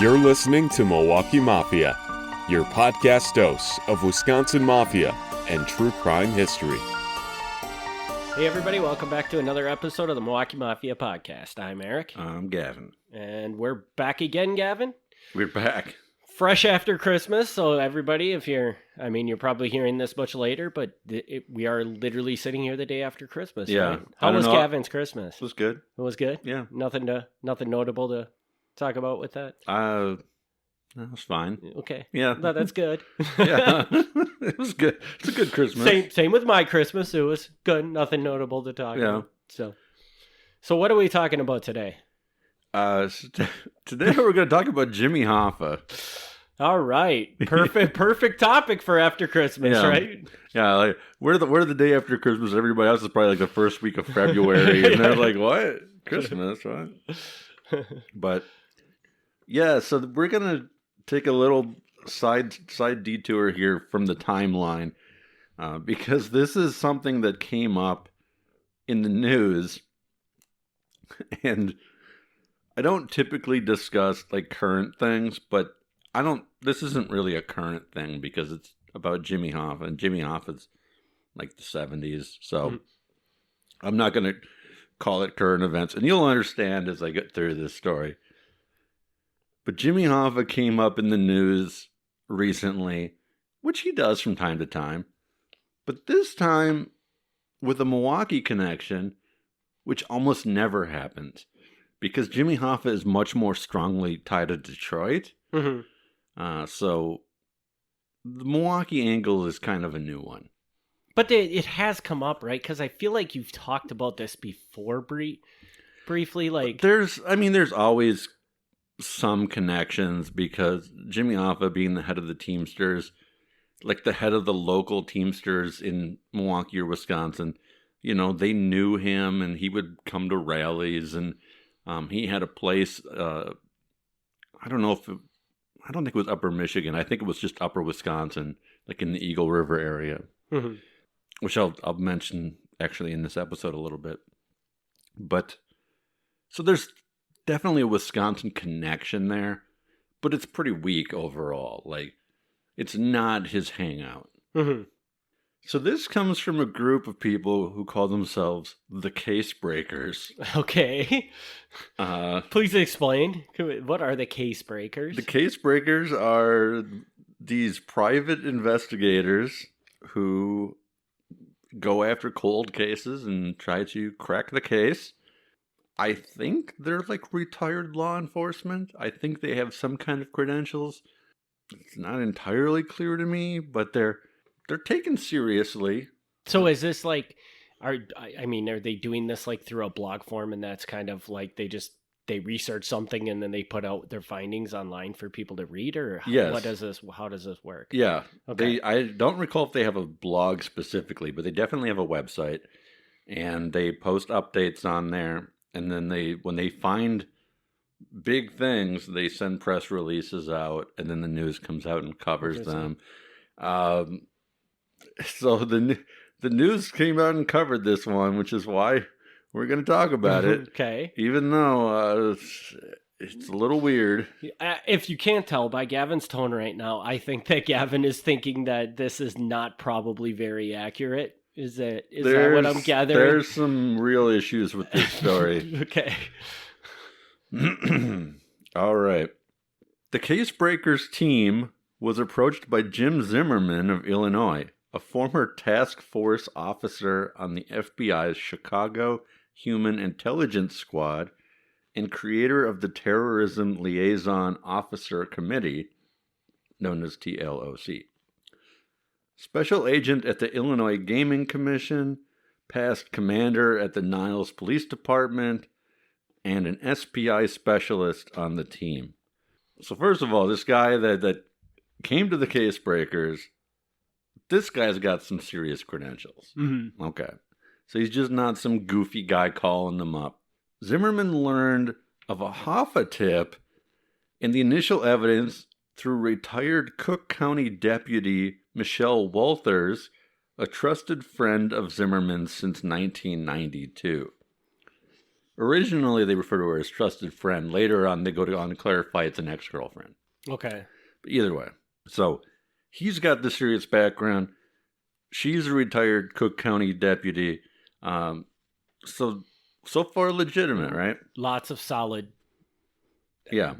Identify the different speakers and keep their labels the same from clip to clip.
Speaker 1: You're listening to Milwaukee Mafia, your podcast dose of Wisconsin Mafia and true crime history.
Speaker 2: Hey everybody, welcome back to another episode of the Milwaukee Mafia podcast. I'm Eric.
Speaker 3: I'm Gavin.
Speaker 2: And we're back again, Gavin.
Speaker 3: We're back.
Speaker 2: Fresh after Christmas, so everybody, you're probably hearing this much later, but we are literally sitting here the day after Christmas.
Speaker 3: Yeah.
Speaker 2: Right? How was Gavin's Christmas?
Speaker 3: It was good.
Speaker 2: It was good?
Speaker 3: Yeah.
Speaker 2: Nothing notable to talk about with that?
Speaker 3: That was fine.
Speaker 2: Okay.
Speaker 3: Yeah.
Speaker 2: No, that's good.
Speaker 3: Yeah. It was good. It's a good Christmas.
Speaker 2: Same with my Christmas. It was good. Nothing notable to talk about. So what are we talking about today?
Speaker 3: Today we're going to talk about Jimmy Hoffa.
Speaker 2: All right. Perfect topic for after Christmas, right?
Speaker 3: Yeah, like we're the day after Christmas. Everybody else is probably like the first week of February, and they're like, "What? Christmas, what?" But yeah, so we're gonna take a little side detour here from the timeline because this is something that came up in the news, and I don't typically discuss like current things, but this isn't really a current thing because it's about Jimmy Hoffa, and Jimmy Hoffa's like the 70s, so I'm not going to call it current events, and you'll understand as I get through this story. But Jimmy Hoffa came up in the news recently, which he does from time to time, but this time with a Milwaukee connection, which almost never happens, because Jimmy Hoffa is much more strongly tied to Detroit.
Speaker 2: Mm-hmm.
Speaker 3: So the Milwaukee angle is kind of a new one.
Speaker 2: But it has come up, right? Because I feel like you've talked about this before briefly. Like
Speaker 3: there's always some connections because Jimmy Hoffa being the head of the Teamsters, like the head of the local Teamsters in Milwaukee or Wisconsin, they knew him and he would come to rallies and he had a place, I don't think it was Upper Michigan. I think it was just Upper Wisconsin, like in the Eagle River area, which I'll mention actually in this episode a little bit. But so there's definitely a Wisconsin connection there, but it's pretty weak overall. Like it's not his hangout.
Speaker 2: Mm-hmm.
Speaker 3: So this comes from a group of people who call themselves the Case Breakers.
Speaker 2: Okay. Please explain. What are the Case Breakers?
Speaker 3: The Case Breakers are these private investigators who go after cold cases and try to crack the case. I think they're like retired law enforcement. I think they have some kind of credentials. It's not entirely clear to me, but they're taken seriously.
Speaker 2: So is this like, are they doing this like through a blog form and that's kind of like they research something and then they put out their findings online for people to read, or
Speaker 3: yes.
Speaker 2: How does this work?
Speaker 3: Yeah.
Speaker 2: Okay.
Speaker 3: I don't recall if they have a blog specifically, but they definitely have a website and they post updates on there. And then when they find big things, they send press releases out and then the news comes out and covers them. So the news came out and covered this one, which is why we're going to talk about it.
Speaker 2: Okay.
Speaker 3: Even though it's a little weird.
Speaker 2: If you can't tell by Gavin's tone right now, I think that Gavin is thinking that this is not probably very accurate. Is that what I'm gathering?
Speaker 3: There's some real issues with this story.
Speaker 2: Okay.
Speaker 3: All right. The Case Breakers team was approached by Jim Zimmerman of Illinois, a former task force officer on the FBI's Chicago Human Intelligence Squad and creator of the Terrorism Liaison Officer Committee, known as TLOC. Special agent at the Illinois Gaming Commission, past commander at the Niles Police Department, and an SPI specialist on the team. So first of all, this guy that came to the Case Breakers, this guy's got some serious credentials.
Speaker 2: Mm-hmm.
Speaker 3: Okay. So he's just not some goofy guy calling them up. Zimmerman learned of a Hoffa tip and the initial evidence through retired Cook County Deputy Michelle Walters, a trusted friend of Zimmerman's since 1992. Originally, they refer to her as trusted friend. Later on, they go on to clarify it's an ex-girlfriend.
Speaker 2: Okay.
Speaker 3: But either way. So, he's got the serious background. She's a retired Cook County deputy. So far legitimate, right?
Speaker 2: Lots of solid,
Speaker 3: Yeah.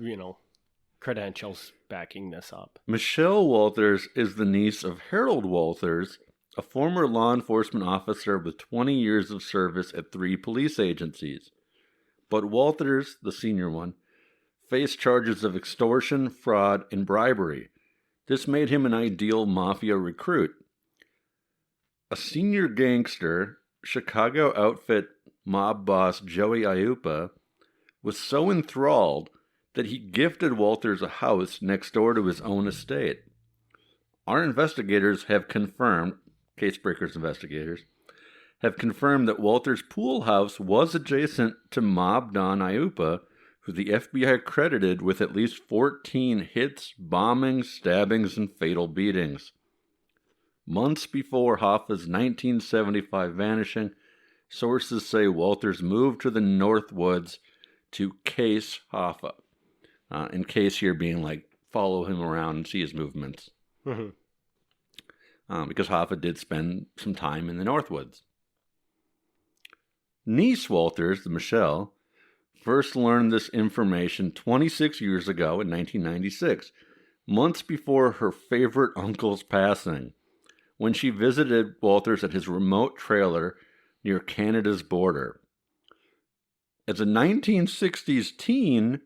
Speaker 2: credentials backing this up.
Speaker 3: Michelle Walters is the niece of Harold Walters, a former law enforcement officer with 20 years of service at 3 police agencies. But Walters, the senior one, faced charges of extortion, fraud, and bribery. This made him an ideal mafia recruit. A senior gangster, Chicago outfit mob boss Joey Iuppa, was so enthralled that he gifted Walters a house next door to his own estate. Our investigators have confirmed, Casebreakers investigators, have confirmed that Walters' pool house was adjacent to mob Don Iuppa, who the FBI credited with at least 14 hits, bombings, stabbings, and fatal beatings. Months before Hoffa's 1975 vanishing, sources say Walters moved to the North Woods to case Hoffa. In case here being like, follow him around and see his movements.
Speaker 2: Mm-hmm.
Speaker 3: Because Hoffa did spend some time in the North Woods. Niece Walters, the Michelle, first learned this information 26 years ago in 1996, months before her favorite uncle's passing, when she visited Walters at his remote trailer near Canada's border. As a 1960s teen,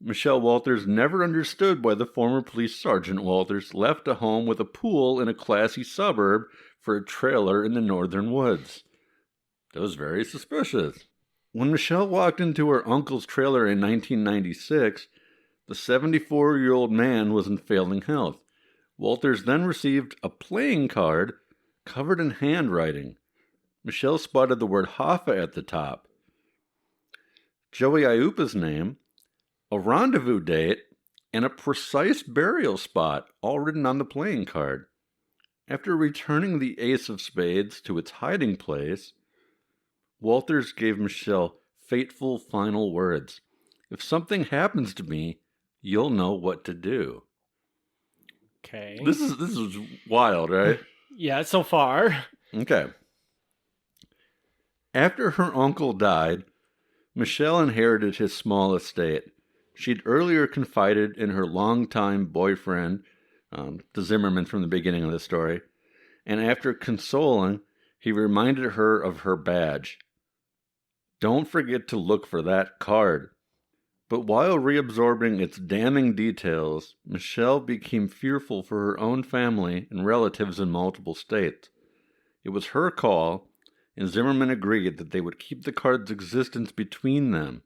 Speaker 3: Michelle Walters never understood why the former police sergeant Walters left a home with a pool in a classy suburb for a trailer in the northern woods. That was very suspicious. When Michelle walked into her uncle's trailer in 1996, the 74-year-old man was in failing health. Walters then received a playing card covered in handwriting. Michelle spotted the word Hoffa at the top. Joey Iuppa's name, a rendezvous date, and a precise burial spot all written on the playing card. After returning the ace of spades to its hiding place, Walters gave Michelle fateful final words. If something happens to me, you'll know what to do.
Speaker 2: Okay.
Speaker 3: This is wild, right?
Speaker 2: Yeah, so far.
Speaker 3: Okay. After her uncle died, Michelle inherited his small estate. She'd earlier confided in her longtime boyfriend, the Zimmerman from the beginning of the story, and after consoling, he reminded her of her badge. Don't forget to look for that card. But while reabsorbing its damning details, Michelle became fearful for her own family and relatives in multiple states. It was her call, and Zimmerman agreed that they would keep the card's existence between them.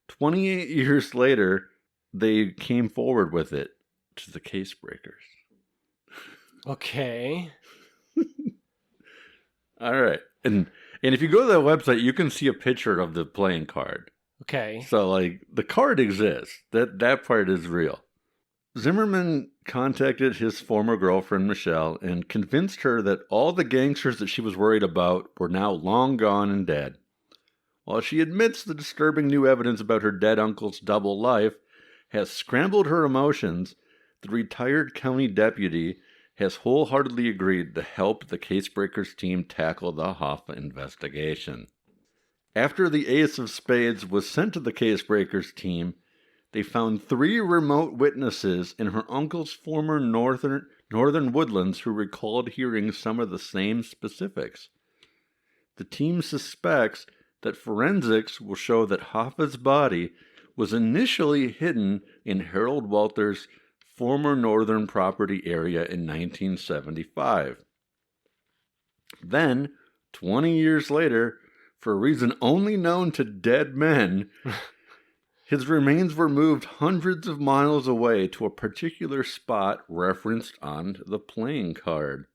Speaker 3: 28 years later, they came forward with it to the Casebreakers.
Speaker 2: Okay.
Speaker 3: All right. And if you go to that website, you can see a picture of the playing card.
Speaker 2: Okay.
Speaker 3: So, like, the card exists. That part is real. Zimmerman contacted his former girlfriend, Michelle, and convinced her that all the gangsters that she was worried about were now long gone and dead. While she admits the disturbing new evidence about her dead uncle's double life has scrambled her emotions, the retired county deputy has wholeheartedly agreed to help the Casebreakers team tackle the Hoffa investigation. After the ace of spades was sent to the Casebreakers team, they found 3 remote witnesses in her uncle's former northern woodlands who recalled hearing some of the same specifics. The team suspects that forensics will show that Hoffa's body was initially hidden in Harold Walters' former northern property area in 1975. Then, 20 years later, for a reason only known to dead men, his remains were moved hundreds of miles away to a particular spot referenced on the playing card.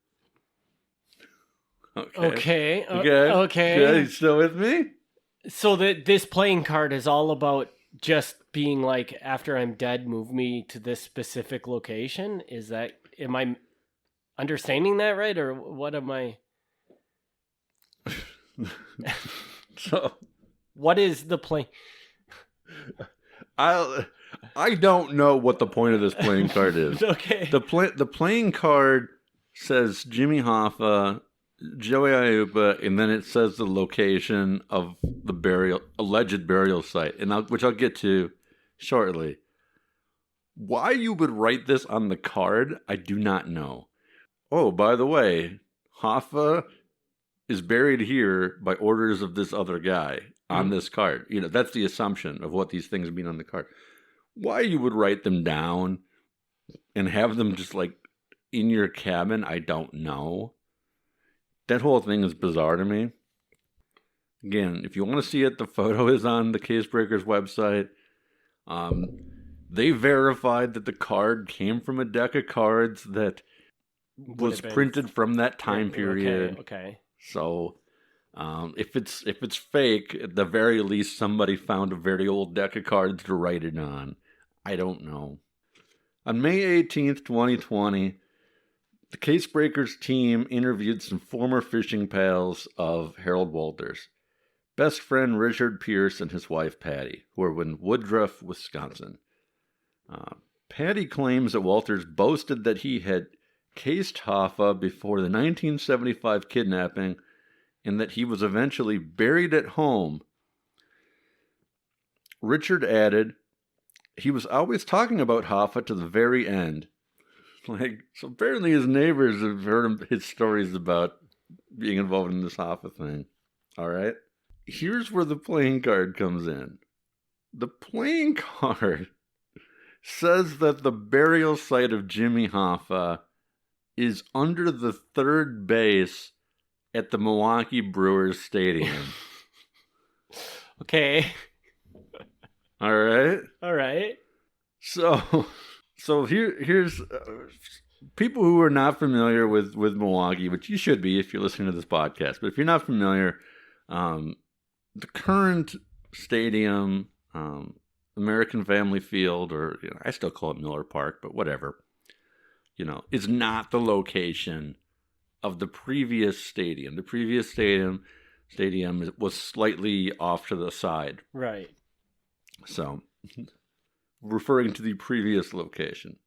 Speaker 2: Okay.
Speaker 3: Okay. You still with me?
Speaker 2: So this playing card is all about just being like, after I'm dead, move me to this specific location? Am I understanding that right? Or what am I?
Speaker 3: So,
Speaker 2: What is the play?
Speaker 3: I don't know what the point of this playing card is.
Speaker 2: Okay.
Speaker 3: The playing card says Jimmy Hoffa, Joey Aiuppa, and then it says the location of the alleged burial site, which I'll get to shortly. Why you would write this on the card, I do not know. Oh, by the way, Hoffa is buried here by orders of this other guy on this card. You know, that's the assumption of what these things mean on the card. Why you would write them down and have them just like in your cabin, I don't know. That whole thing is bizarre to me. Again, if you want to see it, the photo is on the Casebreakers website. They verified that the card came from a deck of cards that was printed from that time period.
Speaker 2: Okay.
Speaker 3: So, if it's fake, at the very least, somebody found a very old deck of cards to write it on. I don't know. On May 18th, 2020, the Casebreakers team interviewed some former fishing pals of Harold Walters. Best friend Richard Pierce and his wife Patty, who are in Woodruff, Wisconsin. Patty claims that Walters boasted that he had cased Hoffa before the 1975 kidnapping and that he was eventually buried at home. Richard added, he was always talking about Hoffa to the very end. So apparently his neighbors have heard his stories about being involved in this Hoffa thing. All right. Here's where the playing card comes in. The playing card says that the burial site of Jimmy Hoffa is under the third base at the Milwaukee Brewers Stadium.
Speaker 2: Okay.
Speaker 3: All right. So here's people who are not familiar with Milwaukee, which you should be if you're listening to this podcast. But if you're not familiar, the current stadium, American Family Field, or I still call it Miller Park, but whatever, is not the location of the previous stadium. The previous stadium was slightly off to the side.
Speaker 2: Right.
Speaker 3: So, referring to the previous location.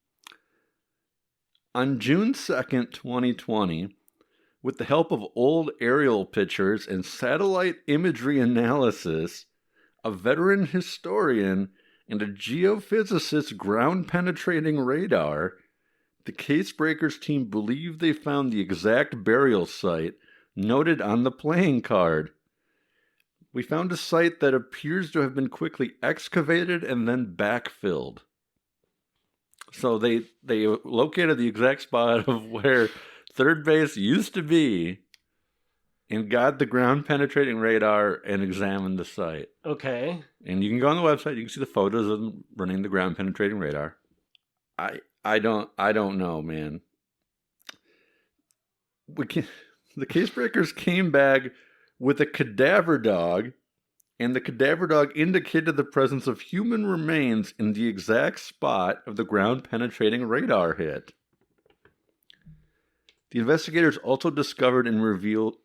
Speaker 3: On June 2nd, 2020, with the help of old aerial pictures and satellite imagery analysis, a veteran historian and a geophysicist's ground-penetrating radar, the Casebreakers team believe they found the exact burial site noted on the playing card. We found a site that appears to have been quickly excavated and then backfilled. So they located the exact spot of where third base used to be and got the ground-penetrating radar and examined the site.
Speaker 2: Okay.
Speaker 3: And you can go on the website. You can see the photos of them running the ground-penetrating radar. I don't know, man. The Casebreakers came back with a cadaver dog, and the cadaver dog indicated the presence of human remains in the exact spot of the ground-penetrating radar hit. The investigators also discovered and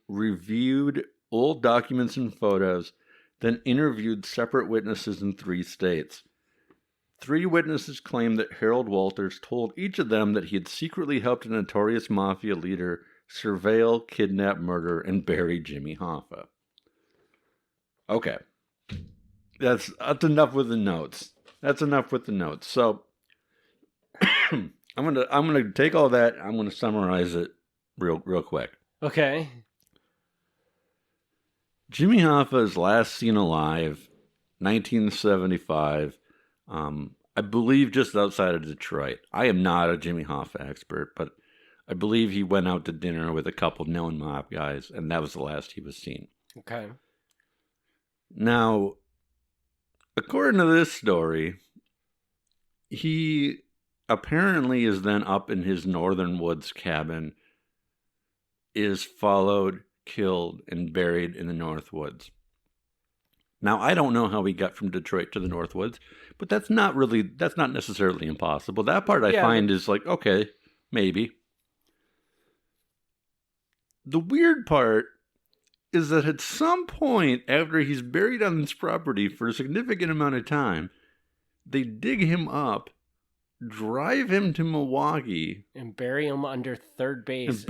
Speaker 3: reviewed old documents and photos, then interviewed separate witnesses in 3 states. 3 witnesses claimed that Harold Walters told each of them that he had secretly helped a notorious mafia leader surveil, kidnap, murder, and bury Jimmy Hoffa. Okay. That's enough with the notes. So I'm gonna take all that. I'm gonna summarize it real quick.
Speaker 2: Okay.
Speaker 3: Jimmy Hoffa is last seen alive, 1975. I believe just outside of Detroit. I am not a Jimmy Hoffa expert, but I believe he went out to dinner with a couple known mob guys, and that was the last he was seen.
Speaker 2: Okay.
Speaker 3: Now, according to this story, he apparently is then up in his Northern Woods cabin, is followed, killed, and buried in the North Woods. Now, I don't know how he got from Detroit to the North Woods, but that's not necessarily impossible. That part I find is like, okay, maybe. The weird part is that at some point after he's buried on this property for a significant amount of time, they dig him up, drive him to Milwaukee,
Speaker 2: and bury him under third base.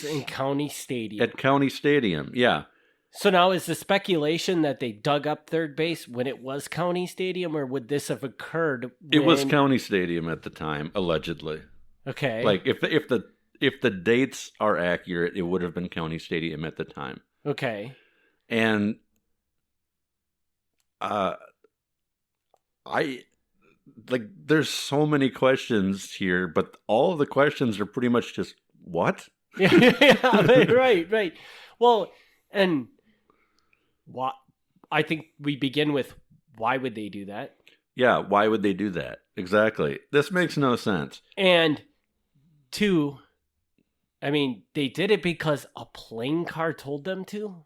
Speaker 3: In
Speaker 2: County Stadium.
Speaker 3: At County Stadium, yeah.
Speaker 2: So now is the speculation that they dug up third base when it was County Stadium, or would this have occurred
Speaker 3: It was County Stadium at the time, allegedly.
Speaker 2: Okay.
Speaker 3: Like, if the dates are accurate, it would have been County Stadium at the time.
Speaker 2: Okay.
Speaker 3: And there's so many questions here, but all of the questions are pretty much just, what?
Speaker 2: Yeah, right. Well, and what I think we begin with, why would they do that?
Speaker 3: Yeah, why would they do that? Exactly. This makes no sense.
Speaker 2: And two, I mean, they did it because a playing card told them to?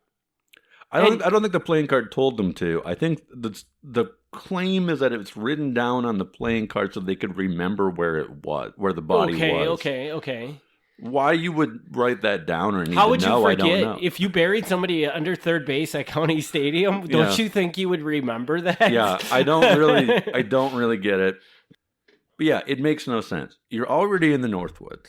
Speaker 3: I don't think the playing card told them to. I think the claim is that it's written down on the playing card so they could remember where the body was.
Speaker 2: Okay.
Speaker 3: Why you would write that down or need
Speaker 2: How
Speaker 3: to
Speaker 2: would
Speaker 3: know,
Speaker 2: you
Speaker 3: I don't
Speaker 2: forget
Speaker 3: know.
Speaker 2: if you buried somebody under third base at County Stadium? Don't you think you would remember that?
Speaker 3: Yeah, I don't really get it. But yeah, it makes no sense. You're already in the Northwoods.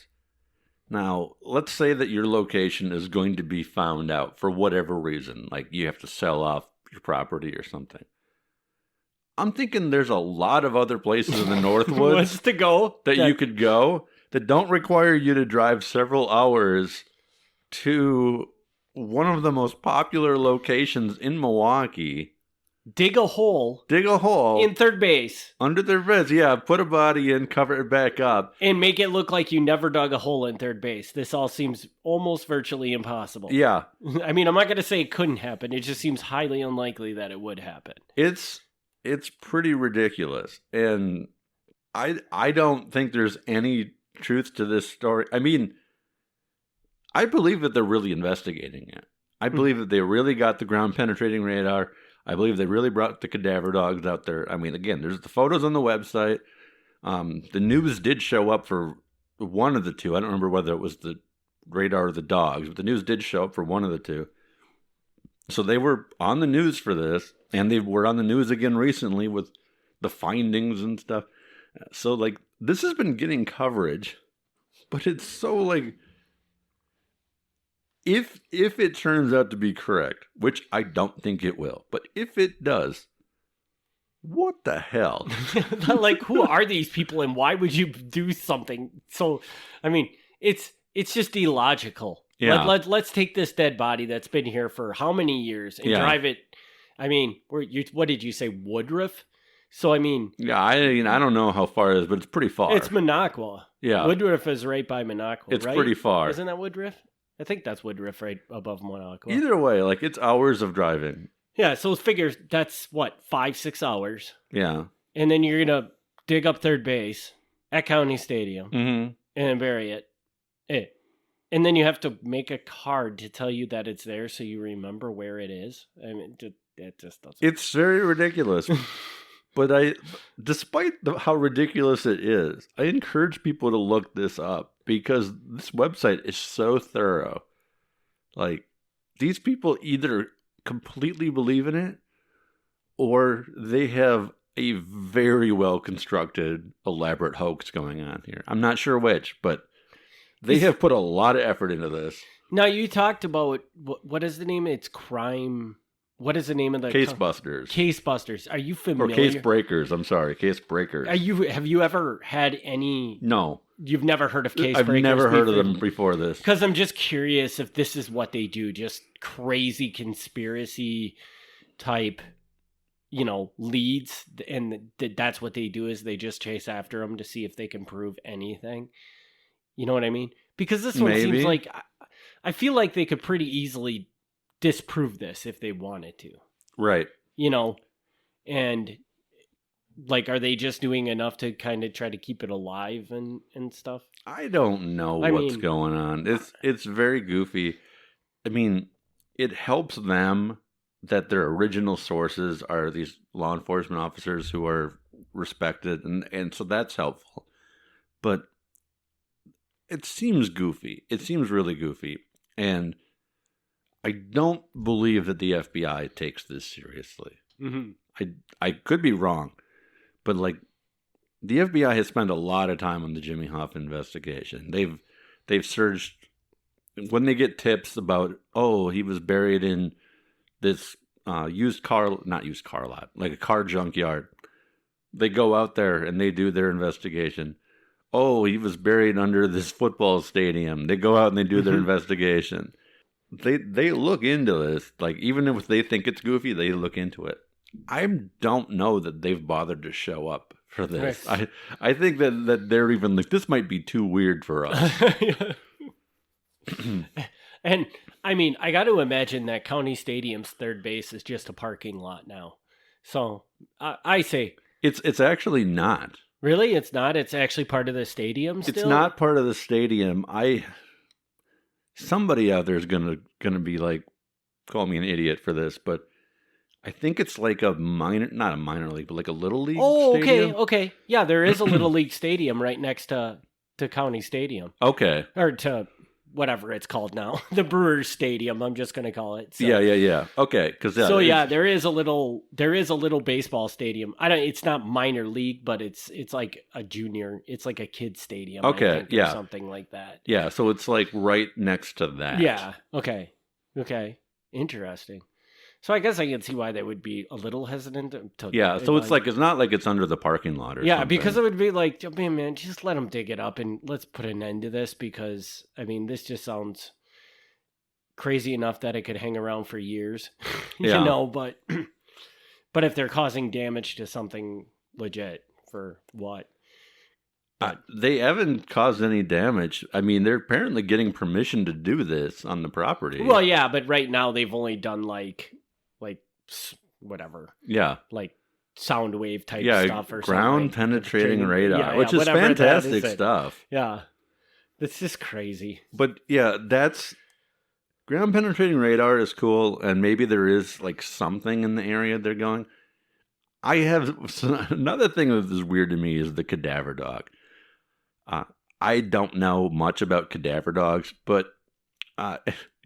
Speaker 3: Now, let's say that your location is going to be found out for whatever reason, like you have to sell off your property or something. I'm thinking there's a lot of other places in the Northwoods
Speaker 2: to go
Speaker 3: that you could go that don't require you to drive several hours to one of the most popular locations in Milwaukee.
Speaker 2: Dig a hole in third base.
Speaker 3: Under their beds, yeah. Put a body in, cover it back up.
Speaker 2: And make it look like you never dug a hole in third base. This all seems almost virtually impossible.
Speaker 3: Yeah.
Speaker 2: I mean, I'm not going to say it couldn't happen. It just seems highly unlikely that it would happen.
Speaker 3: It's pretty ridiculous. And I don't think there's any truth to this story. I mean, I believe that they're really investigating it. I believe that they really got the ground penetrating radar. I believe they really brought the cadaver dogs out there. I mean, again, there's the photos on the website. The news did show up for one of the two. I don't remember whether it was the radar or the dogs, but the news did show up for one of the two. So they were on the news for this, and they were on the news again recently with the findings and stuff. So, like, this has been getting coverage, but it's so, like, if it turns out to be correct, which I don't think it will, but if it does, what the hell?
Speaker 2: Like, who are these people and why would you do something? So, I mean, it's just illogical.
Speaker 3: Yeah.
Speaker 2: Let's take this dead body that's been here for how many years and drive it. I mean, what did you say, Woodruff? So, I mean...
Speaker 3: Yeah, I don't know how far it is, but it's pretty far.
Speaker 2: It's Minocqua.
Speaker 3: Yeah.
Speaker 2: Woodruff is right by Minocqua,
Speaker 3: It's
Speaker 2: right?
Speaker 3: pretty far.
Speaker 2: Isn't that Woodruff? I think that's Woodruff right above Minocqua.
Speaker 3: Either way, like, it's hours of driving.
Speaker 2: Yeah, so figures that's, 5-6 hours.
Speaker 3: Yeah.
Speaker 2: And then you're going to dig up third base at County Stadium and then bury it. And then you have to make a card to tell you that it's there so you remember where it is. I mean, it just doesn't...
Speaker 3: It's very ridiculous. But despite how ridiculous it is, I encourage people to look this up because this website is so thorough. Like, these people either completely believe in it or they have a very well constructed, elaborate hoax going on here. I'm not sure which, but they have put a lot of effort into this.
Speaker 2: Now, you talked about, what is the name? It's crime... What is the name of the...
Speaker 3: Case Busters.
Speaker 2: Case Busters. Are you familiar?
Speaker 3: Or Case Breakers. I'm sorry. Case Breakers.
Speaker 2: Have you ever had any...
Speaker 3: No.
Speaker 2: You've never heard of Case
Speaker 3: Breakers?
Speaker 2: Breakers?
Speaker 3: I've never heard of them before this.
Speaker 2: Because I'm just curious if this is what they do. Just crazy conspiracy type, leads. And that's what they do is they just chase after them to see if they can prove anything. You know what I mean? Because this one seems like... I feel like they could pretty easily... disprove this if they wanted to.
Speaker 3: Right.
Speaker 2: And like, are they just doing enough to kind of try to keep it alive and stuff?
Speaker 3: I don't know what's going on. It's very goofy. I mean, it helps them that their original sources are these law enforcement officers who are respected, and so that's helpful. But it seems goofy. It seems really goofy. And I don't believe that the FBI takes this seriously.
Speaker 2: Mm-hmm.
Speaker 3: I could be wrong, but like the FBI has spent a lot of time on the Jimmy Hoffa investigation. They've searched when they get tips about, oh, he was buried in this not used car lot, like a car junkyard. They go out there and they do their investigation. Oh, he was buried under this football stadium. They go out and they do their investigation. They look into this. Like, even if they think it's goofy, they look into it. I don't know that they've bothered to show up for this.
Speaker 2: Right.
Speaker 3: I think that they're even like, this might be too weird for us.
Speaker 2: And I mean, I got to imagine that County Stadium's third base is just a parking lot now. So I say
Speaker 3: It's actually not.
Speaker 2: Really? It's not? It's actually part of the stadium still?
Speaker 3: It's not part of the stadium. Somebody out there is gonna be like, call me an idiot for this, but I think it's like not a minor league, but like a little league stadium.
Speaker 2: Okay. Yeah, there is a little league stadium right next to County Stadium.
Speaker 3: Okay.
Speaker 2: Or to whatever it's called now. The Brewers Stadium, I'm just going to call it. So.
Speaker 3: Yeah. Okay,
Speaker 2: there is a little baseball stadium. It's not minor league, but it's like a junior, it's like a kid stadium.
Speaker 3: Okay,
Speaker 2: I think, or something like that.
Speaker 3: Yeah, so it's like right next to that.
Speaker 2: Yeah. Okay. Interesting. So I guess I can see why they would be a little hesitant to.
Speaker 3: Yeah, so it's like, it's not like it's under the parking lot or something.
Speaker 2: Yeah, because it would be like, man, just let them dig it up and let's put an end to this, because I mean, this just sounds crazy enough that it could hang around for years, but if they're causing damage to something legit, for what?
Speaker 3: They haven't caused any damage. I mean, they're apparently getting permission to do this on the property.
Speaker 2: Well, yeah, but right now they've only done like whatever.
Speaker 3: Yeah.
Speaker 2: Like sound wave type stuff or
Speaker 3: ground
Speaker 2: something.
Speaker 3: penetrating radar, which is fantastic stuff.
Speaker 2: Yeah. It's just crazy.
Speaker 3: But yeah, that's ground penetrating radar is cool, and maybe there is like something in the area they're going. I have another thing that is weird to me is the cadaver dog. I don't know much about cadaver dogs, but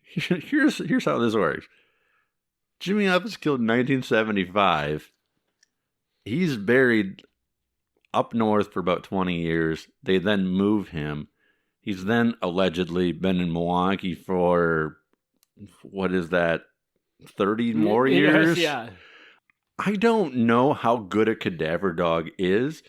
Speaker 3: here's how this works. Jimmy Hoffa was killed in 1975. He's buried up north for about 20 years. They then move him. He's then allegedly been in Milwaukee for, 30 more years?
Speaker 2: Yeah.
Speaker 3: I don't know how good a cadaver dog is,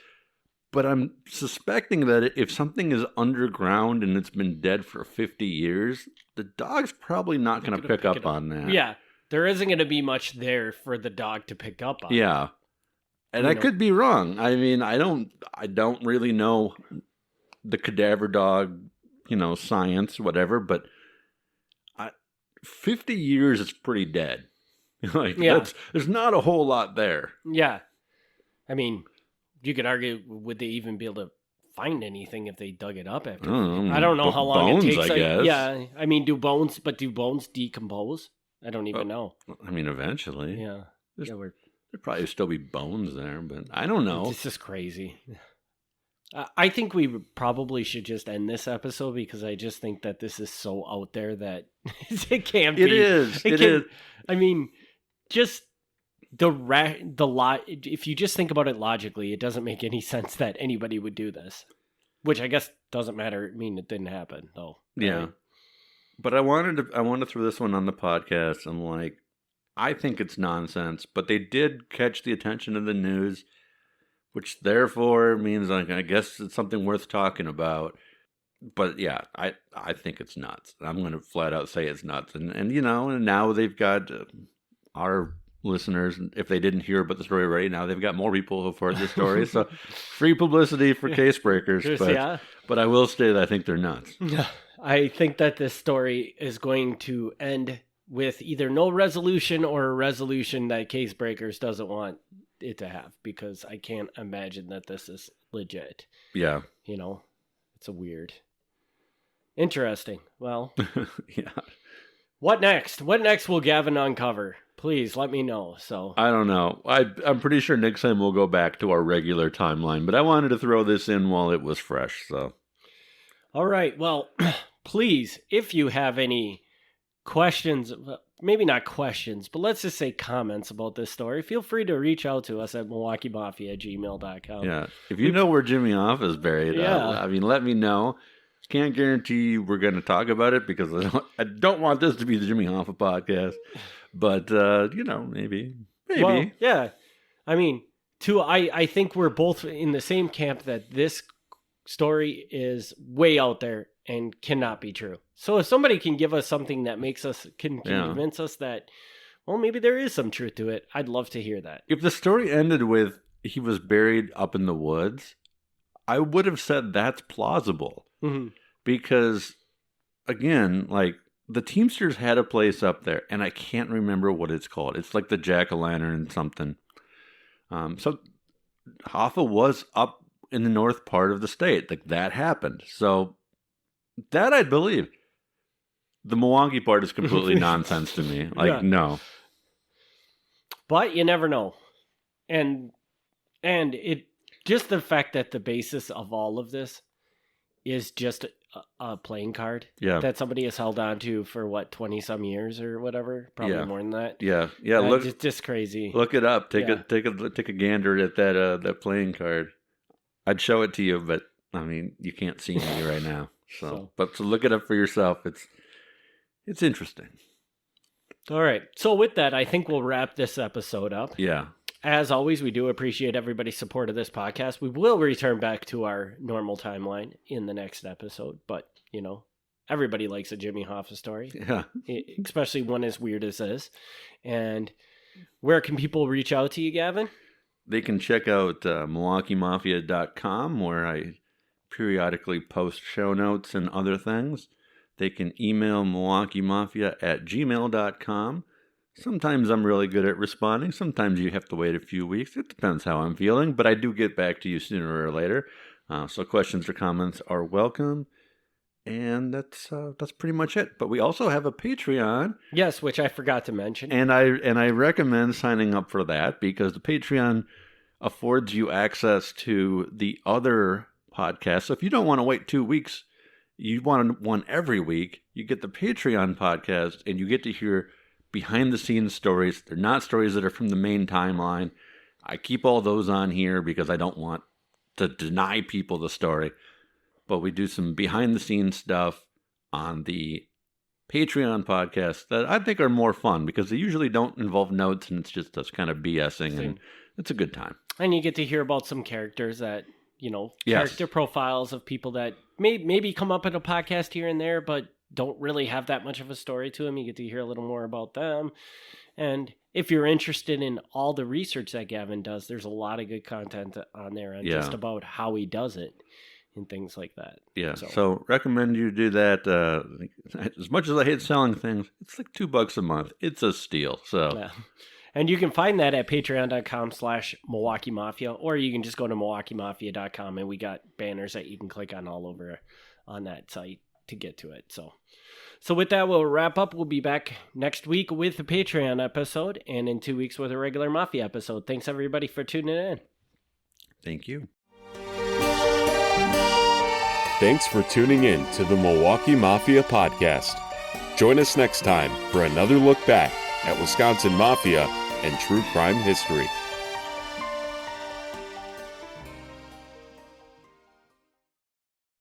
Speaker 3: but I'm suspecting that if something is underground and it's been dead for 50 years, the dog's probably not going to pick up on that.
Speaker 2: Yeah. There isn't going to be much there for the dog to pick up on.
Speaker 3: Yeah. And I could be wrong. I mean, I don't really know the cadaver dog, science, whatever, but 50 years is pretty dead. There's not a whole lot there.
Speaker 2: Yeah. I mean, you could argue, would they even be able to find anything if they dug it up after? I don't know how long
Speaker 3: bones,
Speaker 2: it takes.
Speaker 3: I guess.
Speaker 2: Yeah. I mean, do bones decompose? I don't even know.
Speaker 3: I mean, eventually.
Speaker 2: Yeah.
Speaker 3: There'd probably still be bones there, but I don't know.
Speaker 2: It's just crazy. I think we probably should just end this episode, because I just think that this is so out there that it can't be.
Speaker 3: It is.
Speaker 2: I mean, just if you just think about it logically, it doesn't make any sense that anybody would do this. Which I guess doesn't matter. I mean, it didn't happen, though.
Speaker 3: Yeah.
Speaker 2: Right?
Speaker 3: But I wanted to throw this one on the podcast. I'm like, I think it's nonsense, but they did catch the attention of the news, which therefore means, like, I guess it's something worth talking about. But yeah, I think it's nuts. I'm going to flat out say it's nuts. And and now they've got our listeners. If they didn't hear about the story already, now they've got more people who've heard the story. So free publicity for case breakers. But I will say that I think they're nuts.
Speaker 2: I think that this story is going to end with either no resolution or a resolution that Case Breakers doesn't want it to have, because I can't imagine that this is legit.
Speaker 3: Yeah.
Speaker 2: It's a weird. Interesting. Well,
Speaker 3: yeah.
Speaker 2: What next? What next will Gavin uncover? Please let me know. So
Speaker 3: I don't know. I'm pretty sure next time we'll go back to our regular timeline, but I wanted to throw this in while it was fresh. So,
Speaker 2: all right. Well, please, if you have any questions, maybe not questions, but let's just say comments about this story, feel free to reach out to us at milwaukeemafia@gmail.com.
Speaker 3: Yeah. If you know where Jimmy Hoffa is buried, I mean, let me know. Can't guarantee we're going to talk about it because I don't want this to be the Jimmy Hoffa podcast. But, maybe.
Speaker 2: Well, yeah. I mean, I think we're both in the same camp that this story is way out there and cannot be true. So if somebody can give us something that makes us, can convince us that, well, maybe there is some truth to it, I'd love to hear that.
Speaker 3: If the story ended with he was buried up in the woods, I would have said that's plausible.
Speaker 2: Mm-hmm.
Speaker 3: Because, again, like, the Teamsters had a place up there, and I can't remember what it's called. It's like the Jack-o'-lantern something. So Hoffa was up in the north part of the state. Like, that happened. So that I'd believe. The Milwaukee part is completely nonsense to me. Like, no.
Speaker 2: But you never know. And it just the fact that the basis of all of this is just a playing card that somebody has held on to for 20-some years or whatever, probably more than that.
Speaker 3: Yeah. Look,
Speaker 2: it's just crazy.
Speaker 3: Look it up. Take a gander at that playing card. I'd show it to you, but I mean, you can't see me right now. So look it up for yourself. It's interesting.
Speaker 2: All right. So with that, I think we'll wrap this episode up.
Speaker 3: Yeah.
Speaker 2: As always, we do appreciate everybody's support of this podcast. We will return back to our normal timeline in the next episode, but, everybody likes a Jimmy Hoffa story, especially one as weird as this. And where can people reach out to you, Gavin?
Speaker 3: They can check out MilwaukeeMafia.com, where I periodically post show notes and other things. They can email MilwaukeeMafia@gmail.com. Sometimes I'm really good at responding. Sometimes you have to wait a few weeks. It depends how I'm feeling, but I do get back to you sooner or later. So questions or comments are welcome. And that's pretty much it. But we also have a Patreon.
Speaker 2: Yes, which I forgot to mention.
Speaker 3: And I recommend signing up for that because the Patreon affords you access to the other podcasts. So if you don't want to wait 2 weeks, you want one every week, you get the Patreon podcast and you get to hear behind-the-scenes stories. They're not stories that are from the main timeline. I keep all those on here because I don't want to deny people the story. But we do some behind-the-scenes stuff on the Patreon podcast that I think are more fun because they usually don't involve notes and it's just us kind of BSing and it's a good time.
Speaker 2: And you get to hear about some characters that, character profiles of people that maybe come up in a podcast here and there, but don't really have that much of a story to them. You get to hear a little more about them. And if you're interested in all the research that Gavin does, there's a lot of good content on there and just about how he does it and things like that.
Speaker 3: Yeah. So recommend you do that. As much as I hate selling things, it's like $2 a month. It's a steal. So.
Speaker 2: Yeah. And you can find that at patreon.com/Milwaukee Mafia, or you can just go to MilwaukeeMafia.com and we got banners that you can click on all over on that site to get to it. So with that, we'll wrap up. We'll be back next week with the Patreon episode and in 2 weeks with a regular Mafia episode. Thanks everybody for tuning in.
Speaker 3: Thank you.
Speaker 1: Thanks for tuning in to the Milwaukee Mafia podcast. Join us next time for another look back at Wisconsin Mafia and true crime history.